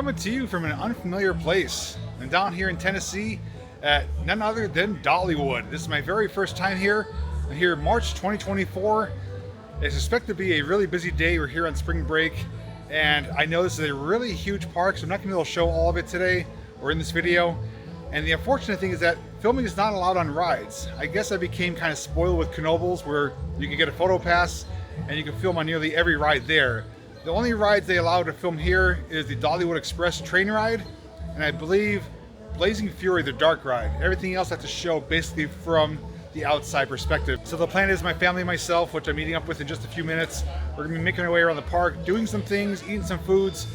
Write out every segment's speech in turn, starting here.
coming to you from an unfamiliar place. I'm down here in Tennessee at none other than Dollywood. This is my very first time here. I'm here March 2024. It's expected to be a really busy day. We're here on spring break, and I know this is a really huge park, so I'm not going to be able to show all of it today or in this video. And the unfortunate thing is that filming is not allowed on rides. I guess I became kind of spoiled with Knoebels, where you can get a photo pass and you can film on nearly every ride there. The only rides they allow to film here is the Dollywood Express train ride, and I believe Blazing Fury, the dark ride. Everything else I have to show basically from the outside perspective. So the plan is my family and myself, which I'm meeting up with in just a few minutes, we're gonna be making our way around the park, doing some things, eating some foods.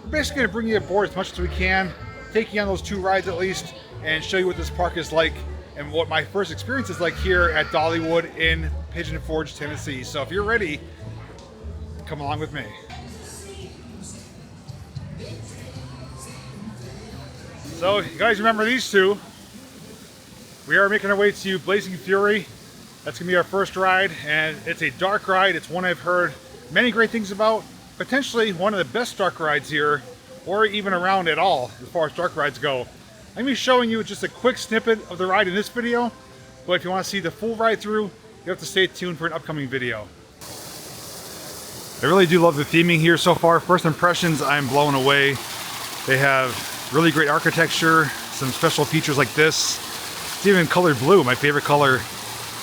We're basically gonna bring you aboard as much as we can, take you on those two rides at least, and show you what this park is like and what my first experience is like here at Dollywood in Pigeon Forge, Tennessee. So if you're ready, come along with me. So you guys remember these two? We are making our way to Blazing Fury. That's gonna be our first ride, and it's a dark ride. It's one I've heard many great things about. Potentially one of the best dark rides here, or even around at all as far as dark rides go. I'm gonna be showing you just a quick snippet of the ride in this video, but if you want to see the full ride through, you have to stay tuned for an upcoming video. I really do love the theming here so far. First impressions, I'm blown away. They have really great architecture, some special features like this. It's even colored blue, my favorite color.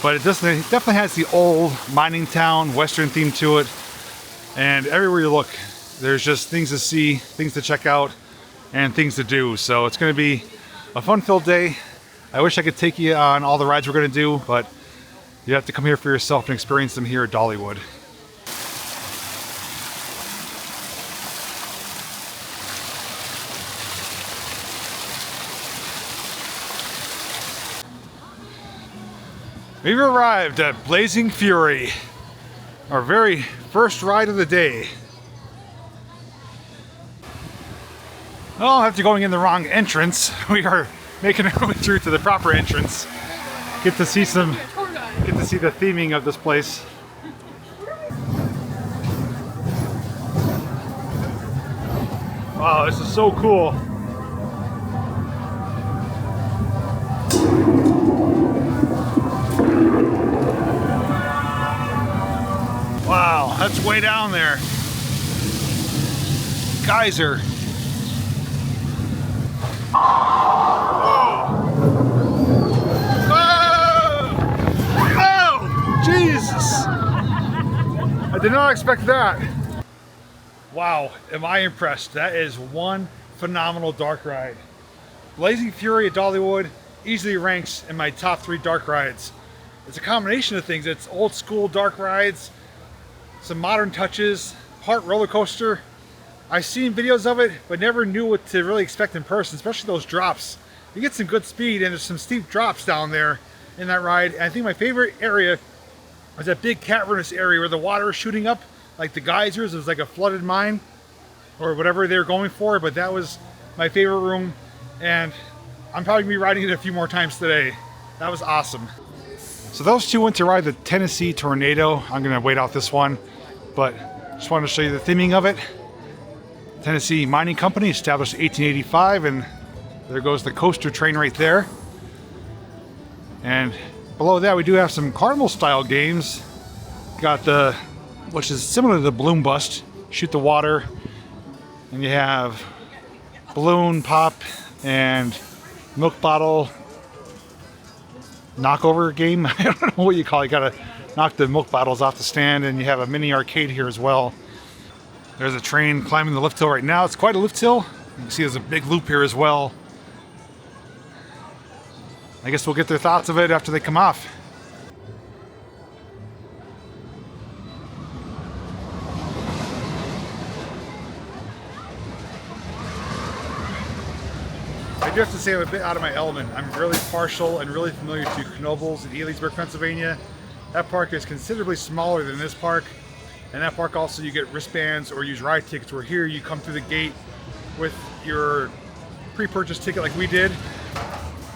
But it definitely has the old mining town, western theme to it. And everywhere you look, there's just things to see, things to check out, and things to do. So it's gonna be a fun-filled day. I wish I could take you on all the rides we're gonna do, but you have to come here for yourself and experience them here at Dollywood. We've arrived at Blazing Fury, our very first ride of the day. Oh, after going in the wrong entrance, we are making our way through to the proper entrance. Get to see the theming of this place. Wow, this is so cool. Wow, that's way down there. Geyser. Whoa! Oh! Jesus! I did not expect that. Wow, am I impressed. That is one phenomenal dark ride. Blazing Fury at Dollywood easily ranks in my top 3 dark rides. It's a combination of things. It's old school dark rides, some modern touches, part roller coaster. I've seen videos of it, but never knew what to really expect in person, especially those drops. You get some good speed, and there's some steep drops down there in that ride. And I think my favorite area was that big cavernous area where the water is shooting up, like the geysers. It was like a flooded mine, or whatever they were going for, but that was my favorite room, and I'm probably gonna be riding it a few more times today. That was awesome. So those two went to ride the Tennessee Tornado. I'm gonna wait out this one, but just wanted to show you the theming of it. Tennessee Mining Company, established 1885, and there goes the coaster train right there. And below that we do have some carnival style games. Got the, which is similar to the balloon bust, shoot the water, and you have balloon pop and milk bottle knockover game. I don't know what you call it. You gotta knock the milk bottles off the stand, and you have a mini arcade here as well. There's a train climbing the lift hill right now. It's quite a lift hill. You can see there's a big loop here as well. I guess we'll get their thoughts of it after they come off. I do have to say I'm a bit out of my element. I'm really partial and really familiar to Knoebels in Elysburg, Pennsylvania. That park is considerably smaller than this park. And that park also you get wristbands or use ride tickets, where here you come through the gate with your pre-purchase ticket like we did,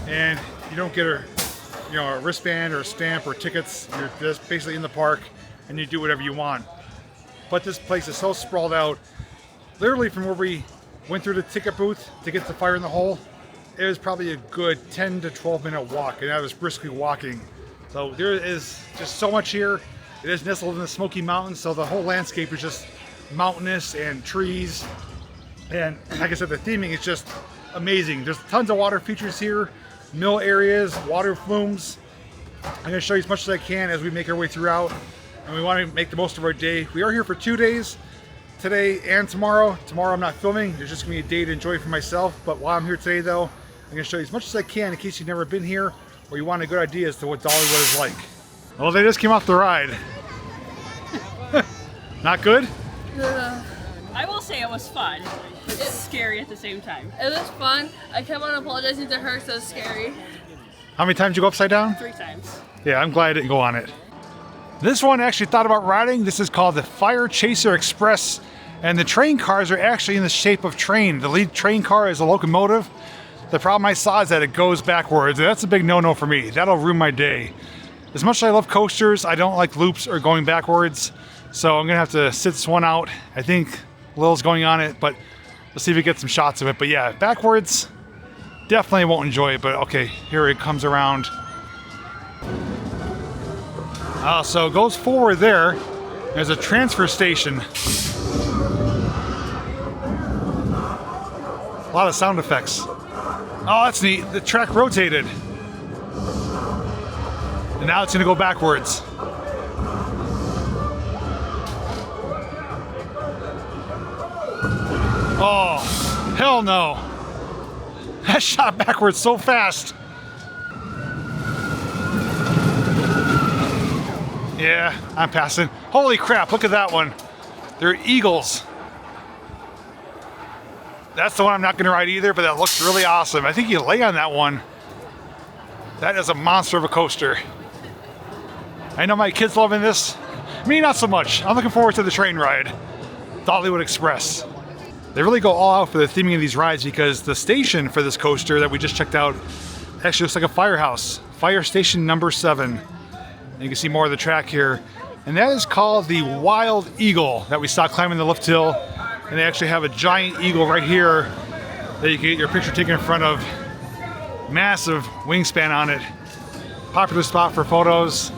and you don't get a wristband or a stamp or tickets. You're just basically in the park and you do whatever you want. But this place is so sprawled out. Literally from where we Went through the ticket booth to get the Fire in the Hole. It was probably a good 10 to 12 minute walk, and I was briskly walking. So there is just so much here. It is nestled in the Smoky Mountains, so the whole landscape is just mountainous and trees. And like I said, the theming is just amazing. There's tons of water features here, mill areas, water flumes. I'm going to show you as much as I can as we make our way throughout. And we want to make the most of our day. We are here for 2 days, today and tomorrow. Tomorrow I'm not filming. There's just going to be a day to enjoy for myself. But while I'm here today though, I'm going to show you as much as I can in case you've never been here or you want a good idea as to what Dollywood is like. Well, they just came off the ride. Not good? I will say it was fun. It's scary at the same time. It was fun. I kept on apologizing to her, so it was scary. How many times did you go upside down? 3 times. Yeah, I'm glad I didn't go on it. This one I actually thought about riding. This is called the FireChaser Express, and the train cars are actually in the shape of train. The lead train car is a locomotive. The problem I saw is that it goes backwards, and that's a big no-no for me. That'll ruin my day. As much as I love coasters, I don't like loops or going backwards, so I'm gonna have to sit this one out. I think Lil's going on it, but we'll see if we get some shots of it. But yeah, backwards, definitely won't enjoy it, but okay, here it comes around. So it goes forward there. There's a transfer station. A lot of sound effects. Oh, that's neat. The track rotated. And now it's gonna go backwards. Oh, hell no. That shot backwards so fast. Yeah, I'm passing. Holy crap, look at that one. They're eagles. That's the one I'm not gonna ride either, but that looks really awesome. I think you lay on that one. That is a monster of a coaster. I know my kids loving this. Me, not so much. I'm looking forward to the train ride. Dollywood Express. They really go all out for the theming of these rides because the station for this coaster that we just checked out actually looks like a firehouse. Fire Station number 7. And you can see more of the track here. And that is called the Wild Eagle that we saw climbing the lift hill. And they actually have a giant eagle right here that you can get your picture taken in front of. Massive wingspan on it. Popular spot for photos.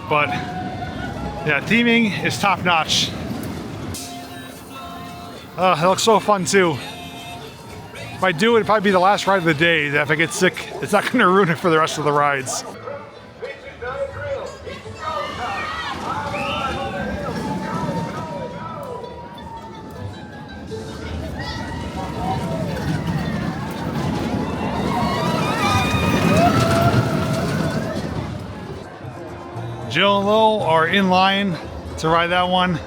But yeah, theming is top notch. It looks so fun too. If I do it, it'd probably be the last ride of the day. That if I get sick, it's not going to ruin it for the rest of the rides. Jill and Lil are in line to ride that one,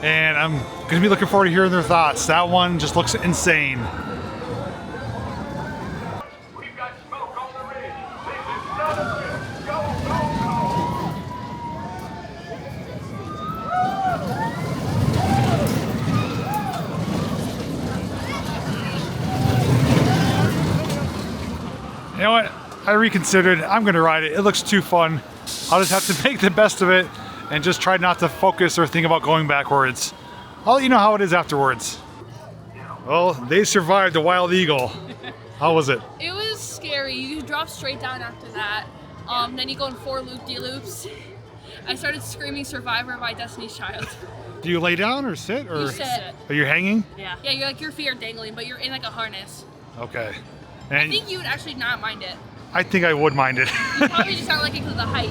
and I'm gonna be looking forward to hearing their thoughts. That one just looks insane. We've got smoke on the ridge. This is Nettson. Go, go, go. You know what? I reconsidered. I'm gonna ride it. It looks too fun. I'll just have to make the best of it and just try not to focus or think about going backwards. I'll let you know how it is afterwards. Well, they survived the Wild Eagle. How was it? It was scary. You drop straight down after that. Then you go in 4 loop-de-loops. I started screaming "Survivor" by Destiny's Child. Do you lay down or sit? Or You sit. Are you hanging? Yeah. Yeah, you're like your feet are dangling, but you're in like a harness. Okay. I And think you would actually not mind it. I think I would mind it. You probably just don't like it because of the height.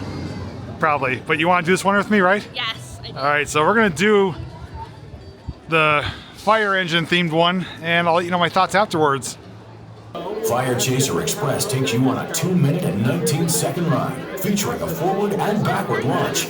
Probably. But you want to do this one with me, right? Yes, I do. All right, so we're gonna do the fire engine themed one, and I'll let you know my thoughts afterwards. FireChaser Express takes you on a 2-minute and 19-second ride, featuring a forward and backward launch.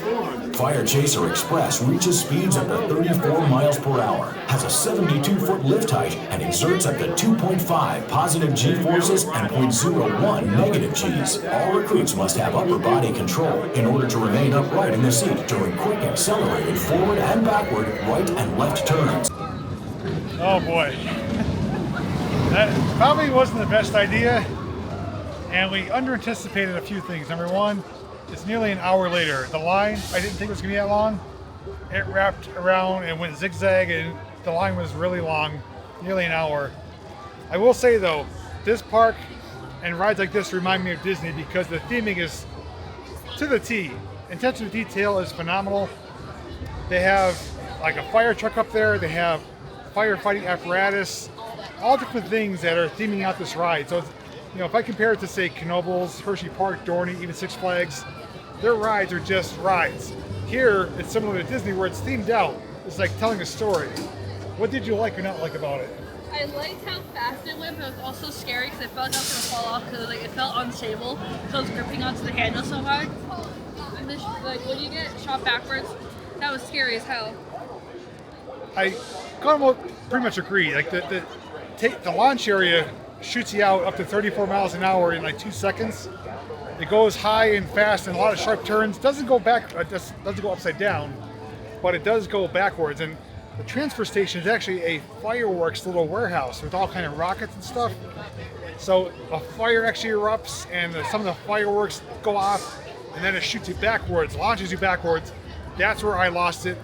FireChaser Express reaches speeds up to 34 miles per hour, has a 72-foot lift height, and exerts up to 2.5 positive G-forces and 0.01 negative Gs. All recruits must have upper body control in order to remain upright in the seat during quick accelerated forward and backward right and left turns. Oh boy. That probably wasn't the best idea, and we under-anticipated a few things. Number one, it's nearly an hour later. The line, I didn't think it was gonna be that long. It wrapped around and went zigzag, and the line was really long. nearly an hour. I will say though, this park and rides like this remind me of Disney because the theming is to the T. Attention to detail is phenomenal. They have like a fire truck up there, they have firefighting apparatus, all different things that are theming out this ride. So, you know, if I compare it to say Knoebels, Hershey Park, Dorney, even Six Flags, their rides are just rides. Here, it's similar to Disney where it's themed out. It's like telling a story. What did you like or not like about it? I liked how fast it went, but it was also scary because I felt like I was gonna fall off because like it felt unstable. So I was gripping onto the handle so hard. And this, like, when you get shot backwards, that was scary as hell. I kind of pretty much agree. Like the launch area shoots you out up to 34 miles an hour in like 2 seconds. It goes high and fast and a lot of sharp turns. Doesn't go back, doesn't go upside down, but it does go backwards. And the transfer station is actually a fireworks little warehouse with all kind of rockets and stuff. So a fire actually erupts and some of the fireworks go off and then it shoots you backwards, launches you backwards. That's where I lost it.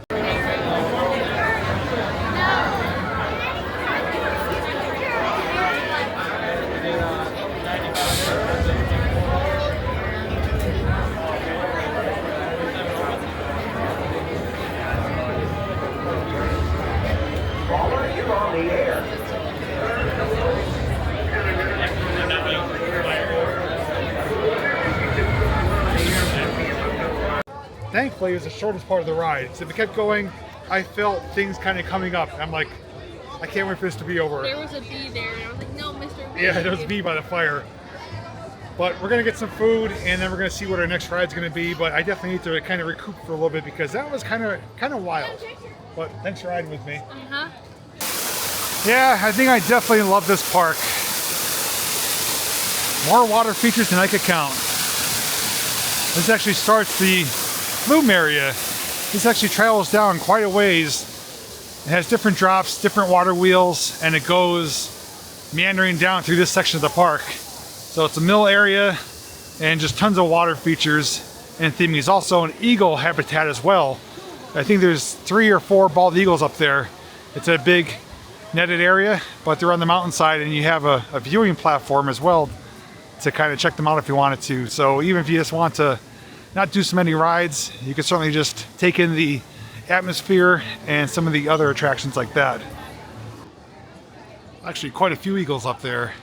Caller, you're on the air. Thankfully, it was the shortest part of the ride. So if it kept going, I felt things kind of coming up. I'm like, I can't wait for this to be over. There was a bee there, and I was like, no, Mr. Bee. Yeah, there was a bee by the fire. But we're gonna get some food, and then we're gonna see what our next ride's gonna be. But I definitely need to kind of recoup for a little bit because that was kind of wild. But thanks for riding with me. Uh-huh. Yeah, I think I definitely love this park. More water features than I could count. This actually starts the flume area. This actually travels down quite a ways. It has different drops, different water wheels, and it goes meandering down through this section of the park. So it's a mill area and just tons of water features and theming. There's also an eagle habitat as well. I think there's 3 or 4 bald eagles up there. It's a big netted area, but they're on the mountainside and you have a viewing platform as well to kind of check them out if you wanted to. So even if you just want to not do so many rides, you can certainly just take in the atmosphere and some of the other attractions like that. Actually, quite a few eagles up there.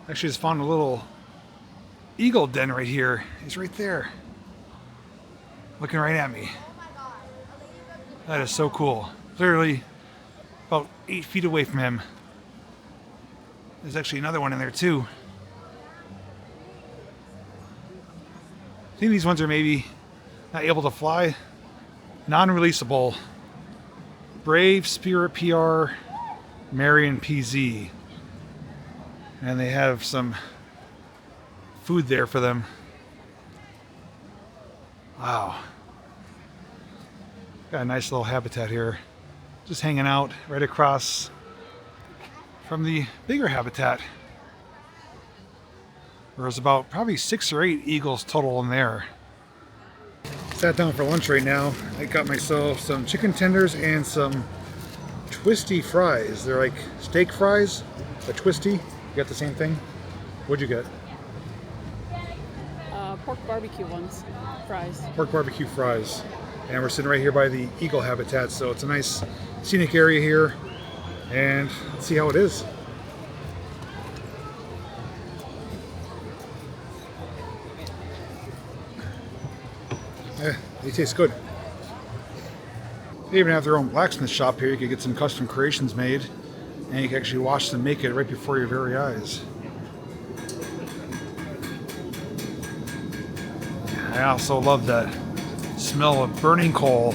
Actually just found a little eagle den right here. He's right there, looking right at me. That is so cool. Literally about 8 feet away from him. There's actually another one in there too. I think these ones are maybe not able to fly. Non-releasable. Brave, Spirit PR, Marion PZ. And they have some food there for them. Wow. Got a nice little habitat here. Just hanging out right across from the bigger habitat. There's about probably 6 or 8 eagles total in there. Sat down for lunch right now. I got myself some chicken tenders and some twisty fries. They're like steak fries, but twisty. You got the same thing? What'd you get? Pork barbecue ones, fries. Pork barbecue fries. And we're sitting right here by the eagle habitat, so it's a nice scenic area here. And let's see how it is. Yeah, they taste good. They even have their own blacksmith shop here. You can get some custom creations made, and you can actually watch them make it right before your very eyes. I also love that smell of burning coal.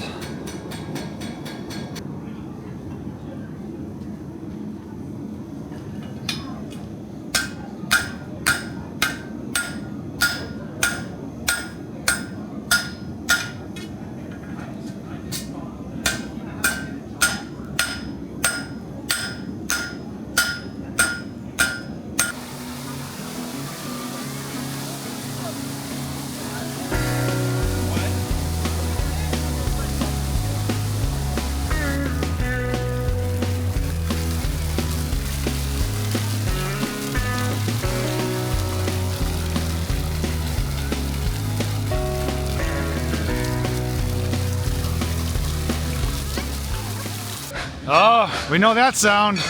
Oh, we know that sound.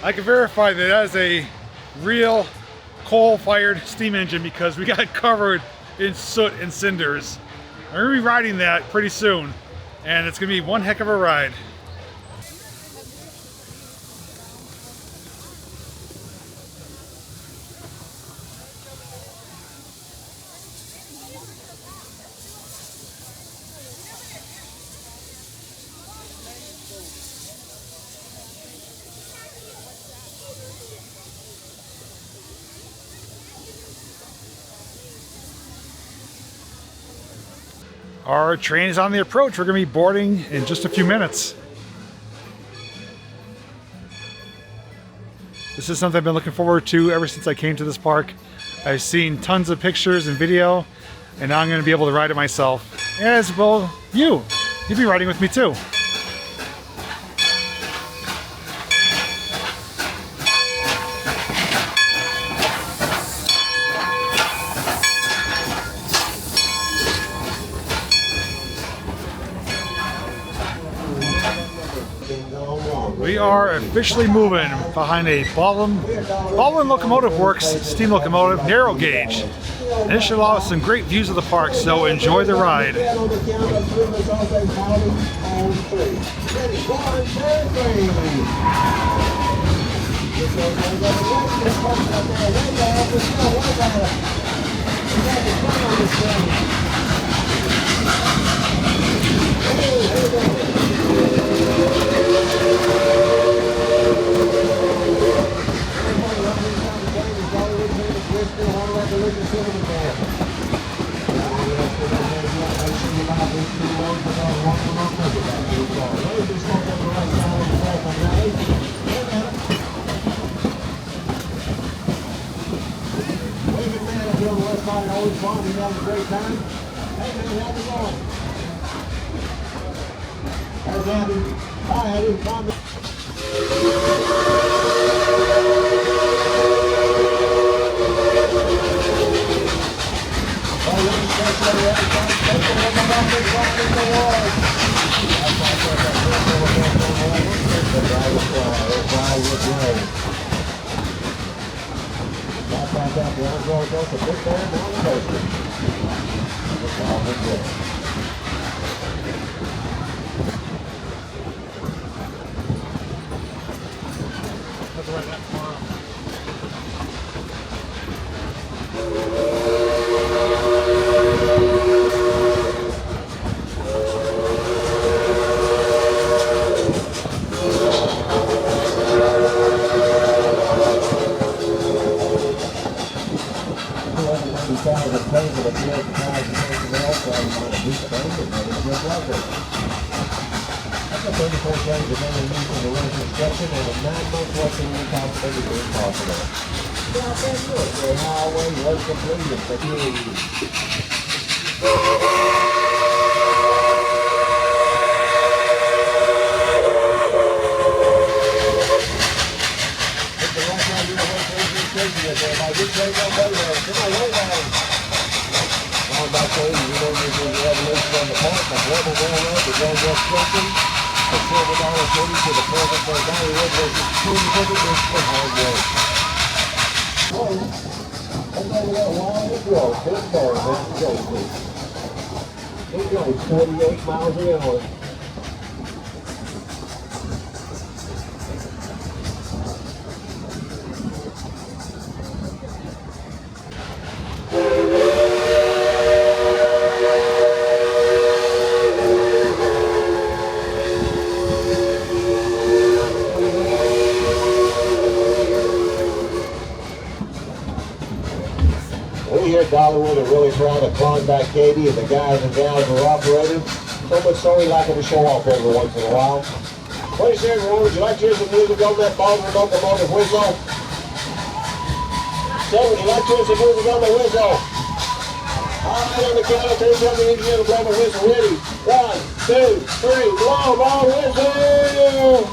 I can verify that is a real coal-fired steam engine because we got covered in soot and cinders. I'm gonna be riding that pretty soon, and it's gonna be one heck of a ride. Our train is on the approach. We're going to be boarding in just a few minutes. This is something I've been looking forward to ever since I came to this park. I've seen tons of pictures and video, and now I'm going to be able to ride it myself. As well, you'll be riding with me too. We are officially moving behind a Baldwin Locomotive Works steam locomotive narrow gauge. And this should allow us some great views of the park, so enjoy the ride. It goes 48 miles an hour. We here at Dollywood are really proud of Klondike Katie and the guys and gals who are operating. so much so he like to show off every once in a while. What do you say, everyone? Would you like to hear some music on that Baldwin locomotive whistle? So, would you like to hear some music on the whistle? All right, on the count of three, tell the engineer to blow the whistle. Ready? 1, 2, 3, blow the whistle!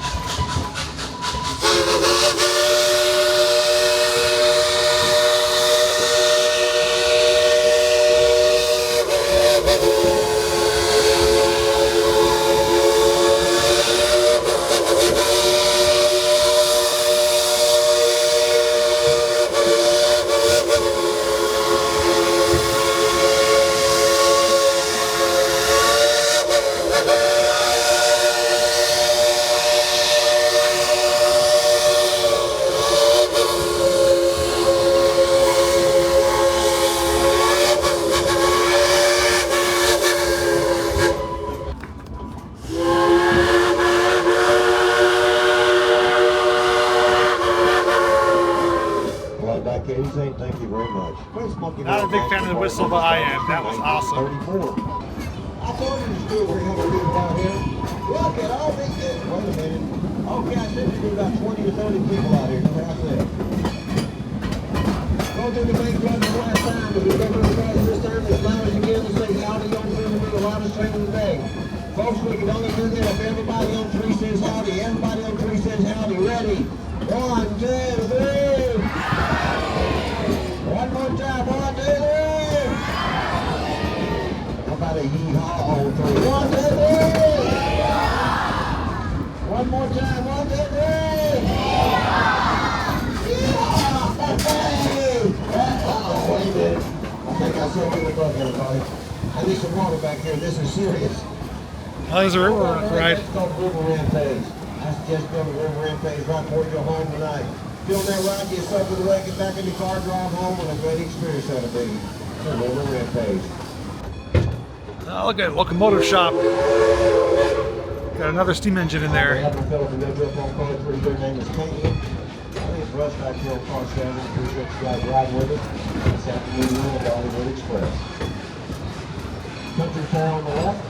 Thank you very much. Not a big fan of the whistle, but I am. That was awesome. 34. I told you to do we're going to do down here. Look at all these. Wait a minute. Okay, I said there'd be about 20 to 30 people out here. How's that? Go through the main club the last time, but we've got everybody this time as loud as you can to say howdy on through the loudest train of the day. Folks, we can only do that if everybody on 3 says howdy. Everybody on 3 says howdy. Ready? 1, 2, 3. One more time, 1, 2, 3. How about a hee-haw on 3? 1, 2, 3. One more time, 1, 2, 3. Oh, wait a minute. I think I saw you in the book, everybody. I need some water back here. This is serious. Oh, there's a river ride. That's called River Rampage. I suggest going to River Rampage right before you go home tonight. Feeling that ride, get yourself to the lake, get back in the car, drive home, and a great experience out of it. So River Rampage. Oh, look at locomotive shop. Got another steam engine in there. Their name is Caitlin. My name's Russ back here on Car Standard. Appreciate you guys riding with us. This afternoon, we're on the Dollywood Express. Country Fair on the left.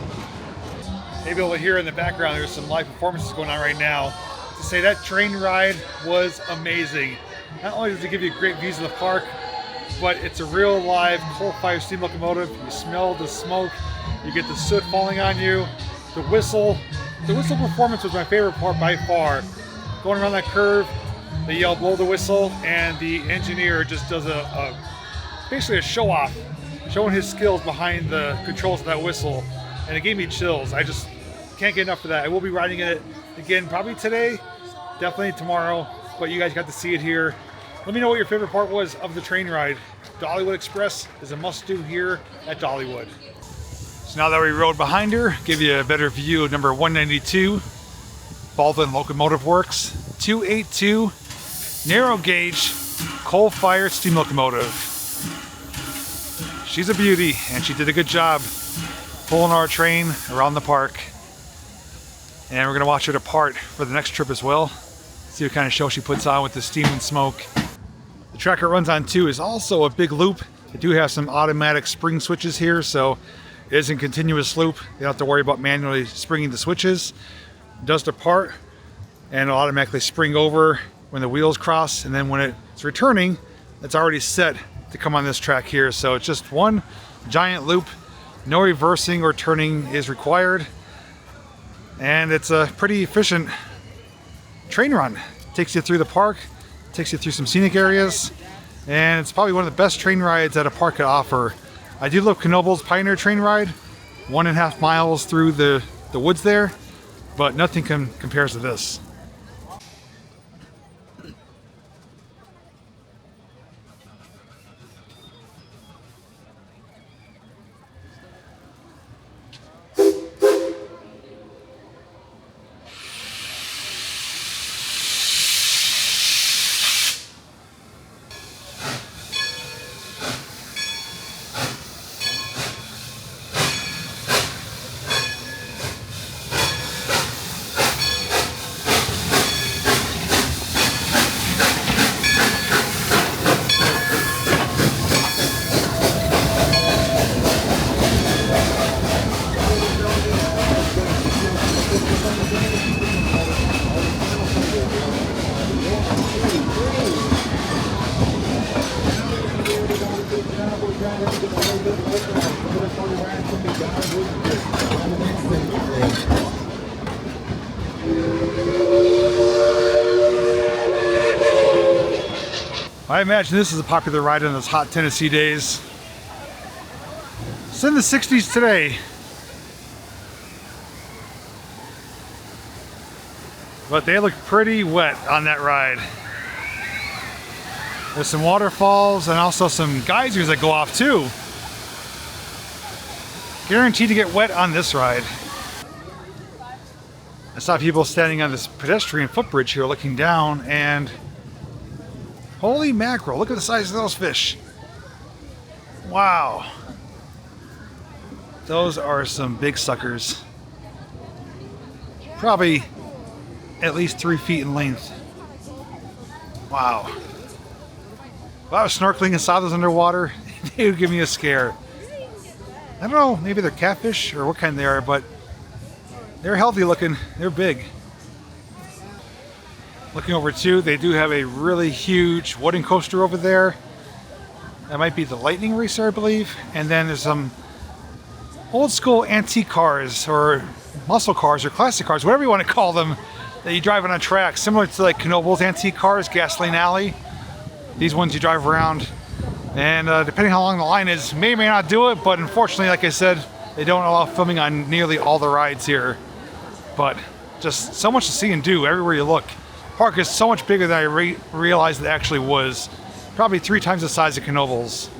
Maybe over here in the background, there's some live performances going on right now. To say that train ride was amazing. Not only does it give you great views of the park, but it's a real live coal-fired steam locomotive. You smell the smoke, you get the soot falling on you. The whistle performance was my favorite part by far. Going around that curve, they yell blow the whistle, and the engineer just does basically a show off, showing his skills behind the controls of that whistle. And it gave me chills. I just can't get enough of that. I will be riding it again probably today, definitely tomorrow, but you guys got to see it here. Let me know what your favorite part was of the train ride. Dollywood Express is a must-do here at Dollywood. So now that we rode behind her, give you a better view of number 192, Baldwin Locomotive Works, 282, narrow gauge, coal-fired steam locomotive. She's a beauty, and she did a good job pulling our train around the park. And we're gonna watch her depart for the next trip as well. See what kind of show she puts on with the steam and smoke. The track it runs on too is also a big loop. They do have some automatic spring switches here, so it is a continuous loop. You don't have to worry about manually springing the switches. It does depart, and it'll automatically spring over when the wheels cross, and then when it's returning, it's already set to come on this track here. So it's just one giant loop. No reversing or turning is required, and it's a pretty efficient train run. Takes you through the park, takes you through some scenic areas, and it's probably one of the best train rides that a park could offer. I do love Knobel's Pioneer train ride, 1.5 miles through the woods there, but nothing compares to this. I imagine this is a popular ride in those hot Tennessee days. It's in the 60s today. But they look pretty wet on that ride. There's some waterfalls and also some geysers that go off too. Guaranteed to get wet on this ride. I saw people standing on this pedestrian footbridge here looking down, and holy mackerel, look at the size of those fish. Wow. Those are some big suckers. Probably at least 3 feet in length. Wow. If I was snorkeling and saw those underwater, they would give me a scare. I don't know, maybe they're catfish or what kind they are, but they're healthy looking. They're big. Looking over too, they do have a really huge wooden coaster over there. That might be the Lightning Racer, I believe. And then there's some old school antique cars or muscle cars or classic cars, whatever you want to call them, that you drive on a track, similar to like Knobel's antique cars, Gasoline Alley. These ones you drive around, and depending how long the line is, may or may not do it, but unfortunately, like I said, they don't allow filming on nearly all the rides here. But just so much to see and do everywhere you look. Park is so much bigger than I realized it actually was. Probably 3 times the size of Knobel's.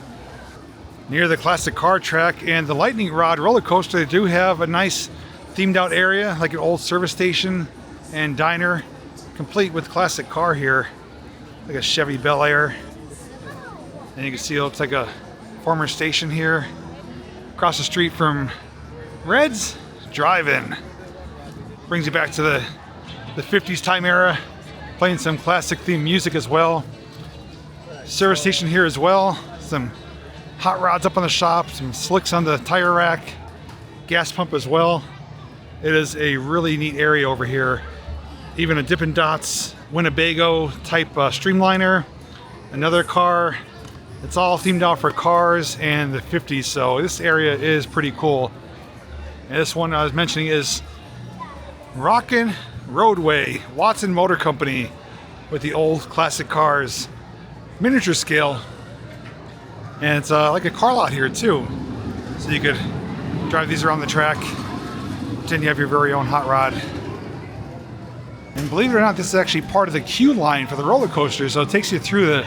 Near the classic car track and the Lightning Rod roller coaster, they do have a nice themed out area, like an old service station and diner, complete with classic car here, like a Chevy Bel Air. And you can see it looks like a former station here. Across the street from Red's Drive-In. Brings you back to the 50s time era, playing some classic themed music as well. Service station here as well. Some hot rods up on the shop, some slicks on the tire rack, gas pump as well. It is a really neat area over here. Even a Dippin' Dots Winnebago type streamliner, another car. It's all themed out for cars and the 50s, so this area is pretty cool. And this one I was mentioning is Rockin' Roadway, Watson Motor Company, with the old classic cars, miniature scale. And it's like a car lot here too, so you could drive these around the track, pretend you have your very own hot rod. And believe it or not, this is actually part of the queue line for the roller coaster, so it takes you through the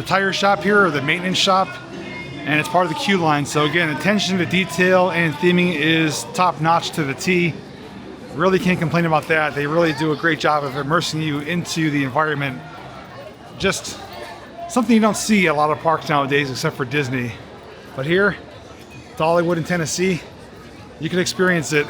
tire shop here, or the maintenance shop, and it's part of the queue line. So again, attention to detail and theming is top notch to the T. Really can't complain about that. They really do a great job of immersing you into the environment. Just something you don't see at a lot of parks nowadays except for Disney. But here, Dollywood in Tennessee, you can experience it.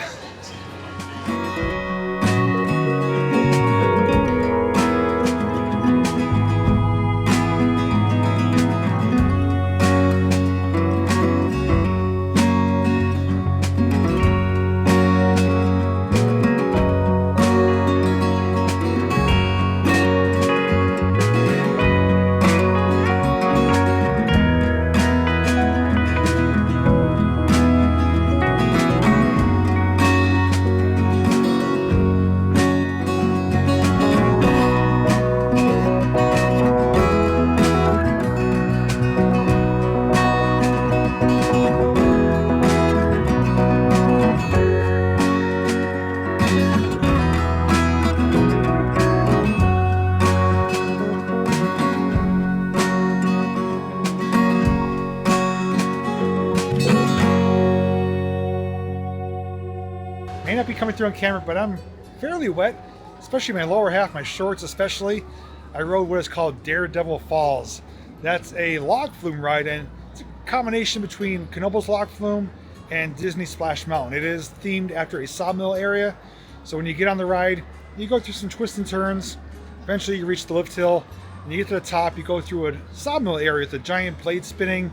May not be coming through on camera, but I'm fairly wet, especially my lower half, my shorts especially. I rode what is called Daredevil Falls. That's a log flume ride, and it's a combination between Knobel's log flume and Disney Splash Mountain. It is themed after a sawmill area, so when you get on the ride, you go through some twists and turns. Eventually you reach the lift hill, and you get to the top, you go through a sawmill area with a giant blade spinning,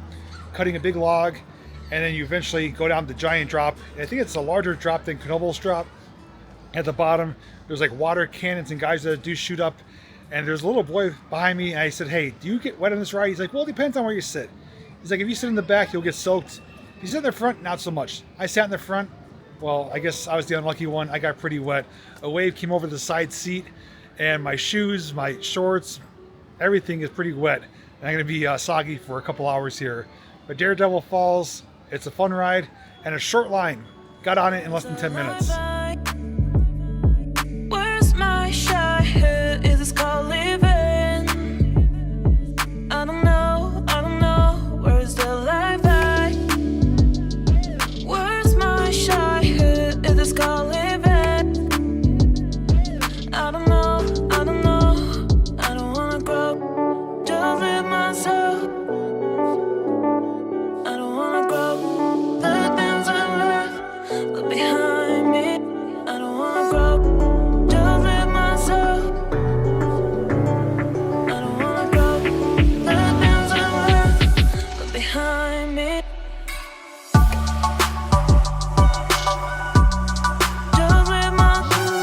cutting a big log, and then you eventually go down the giant drop. I think it's a larger drop than Knobel's drop. At the bottom, there's like water cannons and guys that do shoot up. And there's a little boy behind me, and I said, "Hey, do you get wet on this ride?" He's like, "Well, it depends on where you sit." He's like, "If you sit in the back, you'll get soaked. If you sit in the front, not so much. I sat in the front. Well, I guess I was the unlucky one. I got pretty wet. A wave came over the side seat, and my shoes, my shorts, everything is pretty wet. And I'm going to be soggy for a couple hours here. But Daredevil Falls, it's a fun ride and a short line. Got on it in less than 10 minutes. Where's my shy head? Is this called living? I don't know. Where's the life at? Where's my shy head? Is this called living? I don't know. I don't wanna grow. Just live myself. I don't wanna grow. The things I left look behind me. I don't wanna grow. Just live myself. I don't wanna grow. The things I left look behind me. Just live myself.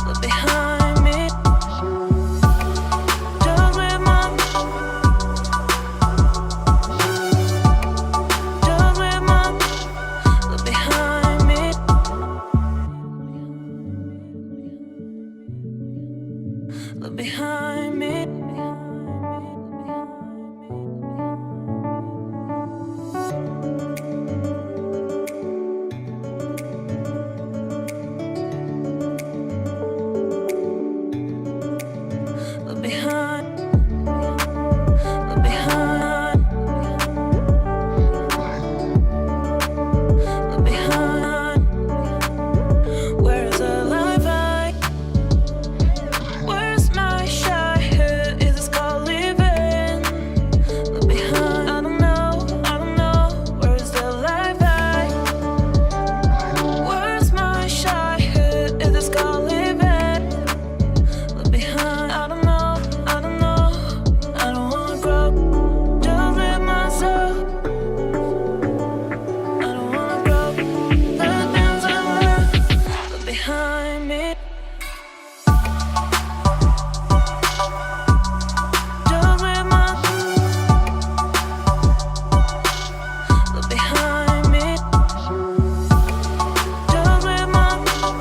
Look behind me. Just live myself. Just live myself. Look behind me. Look behind me. Look behind. Look behind. Look behind. Where's the life at? Where's my shy head? Is this called living? Look behind. I don't know. Where's the life at? Where's my shy head? Is this called living? Look behind. I don't know. I don't wanna grow. Just live myself. I don't wanna grow. The things I left look behind me. Just live myself. Look behind me. Just live myself.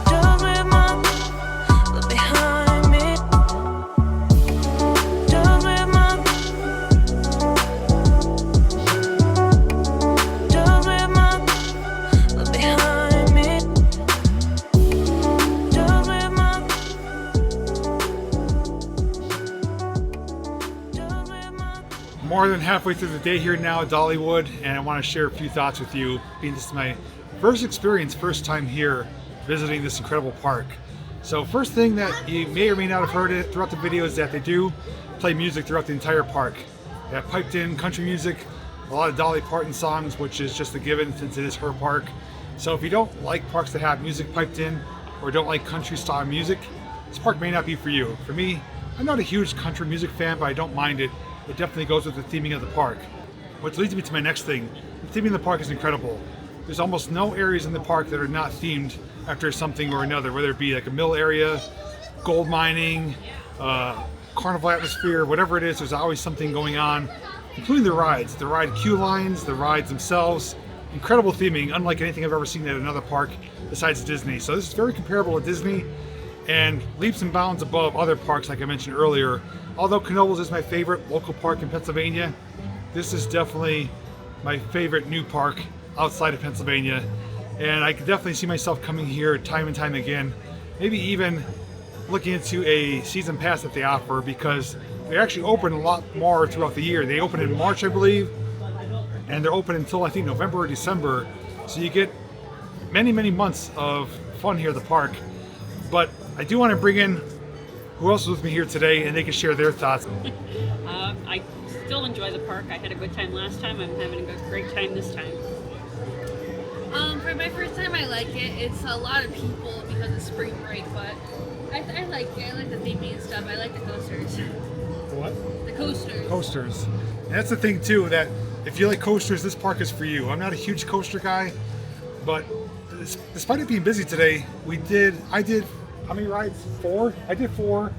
Just live myself. Look behind me. Just live myself. Just live myself. Look behind me. Just live myself. Just live myself. More than halfway through the day here now at Dollywood, and I want to share a few thoughts with you, being this is my first time here visiting this incredible park. So first thing that you may or may not have heard it throughout the video is that they do play music throughout the entire park. They have piped in country music, a lot of Dolly Parton songs, which is just a given since it is her park. So if you don't like parks that have music piped in or don't like country style music, this park may not be for you. For me, I'm not a huge country music fan, but I don't mind it. It definitely goes with the theming of the park. Which leads me to my next thing. The theming of the park is incredible. There's almost no areas in the park that are not themed after something or another, whether it be like a mill area, gold mining, carnival atmosphere, whatever it is, there's always something going on, including the rides. The ride queue lines, the rides themselves. Incredible theming, unlike anything I've ever seen at another park besides Disney. So this is very comparable to Disney and leaps and bounds above other parks like I mentioned earlier. Although Knoebels is my favorite local park in Pennsylvania, this is definitely my favorite new park outside of Pennsylvania. And I could definitely see myself coming here time and time again. Maybe even looking into a season pass that they offer, because they're actually open a lot more throughout the year. They open in March, I believe, and they're open until I think November or December. So you get many, many months of fun here at the park. But I do want to bring in who else is with me here today, and they can share their thoughts. I still enjoy the park. I had a good time last time. I'm having a great time this time. For my first time, I like it. It's a lot of people because it's spring break, but I like it. I like the theming and stuff. I like the coasters. What? The coasters. Coasters. And that's the thing too, that if you like coasters, this park is for you. I'm not a huge coaster guy, but despite it being busy today, I did, how many rides? 4? I did 4.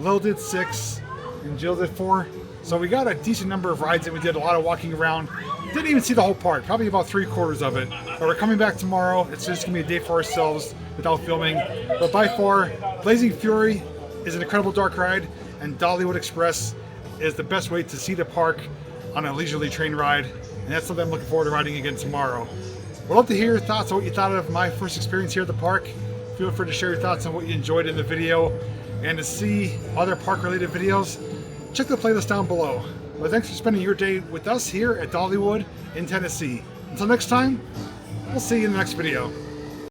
Lil did 6, and Jill did 4. So we got a decent number of rides, and we did a lot of walking around. Didn't even see the whole park, probably about 3/4 of it. But we're coming back tomorrow. It's just gonna be a day for ourselves without filming. But by far, Blazing Fury is an incredible dark ride, and Dollywood Express is the best way to see the park on a leisurely train ride. And that's something I'm looking forward to riding again tomorrow. We'd love to hear your thoughts on what you thought of my first experience here at the park. Feel free to share your thoughts on what you enjoyed in the video. And to see other park-related videos, check the playlist down below. Well, thanks for spending your day with us here at Dollywood in Tennessee. Until next time, we'll see you in the next video.